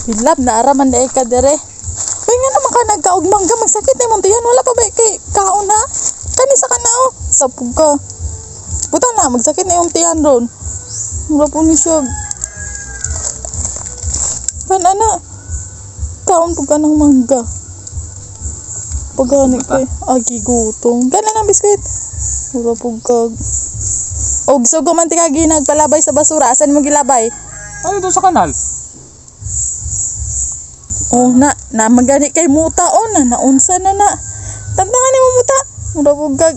Hilab na araman na ka dire. Uy nga naman ka nagkaugmang ka magsakit na imong tiyan wala pa ba kay kaon ha? Kani sa kanao sa puga. Buta na magsakit na imong tiyan ron. Mura po ni siya. Kan ana. Kaon po ka ng mangga. Pagani kay agi gutong. Kana ng biskwit. Mura po kag. Og so gumanti ka ginagpalabay sa basura. Asan mo gilabay? Ay, doon sa kanal. Oh na magani kay muta na naunsa na. Tantangan ni mo muta. Mura po kag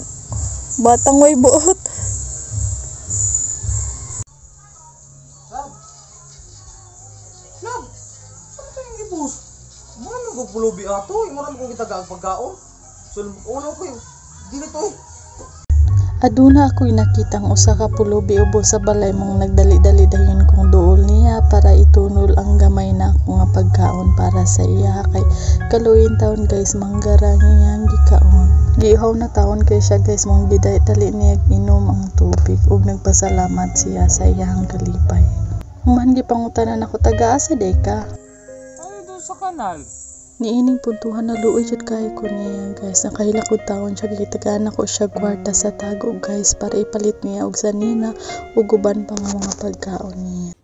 batang way buot. Lab, ano ito yung gibus? Mga nang gugulubi ato, imuran ko kita pagkaon. So, ulo ko yung, dili to eh. Aduna ako'y nakitang usa ka pulubi ubo sa balay mong nagdali-dali dayon kong duol niya para itunol ang gamay na ako nga pagkaon para sa iya kay kaluin taon guys manggarang iyang gikaon. Giihaw na taon kay siya guys mong gidali niya inom ang tubig ug nagpasalamat siya sa iyang kalipay. Human gipangutanan ako taga-asa day ka. Ay, doon sa kanal. Niining puntuhan na luoy jud kay ko niya guys. Nakahilak og taon siya kay tagaan ako siya kwarta sa tago guys para ipalit niya og sanina ug uban pa nga mga pagkaon niya.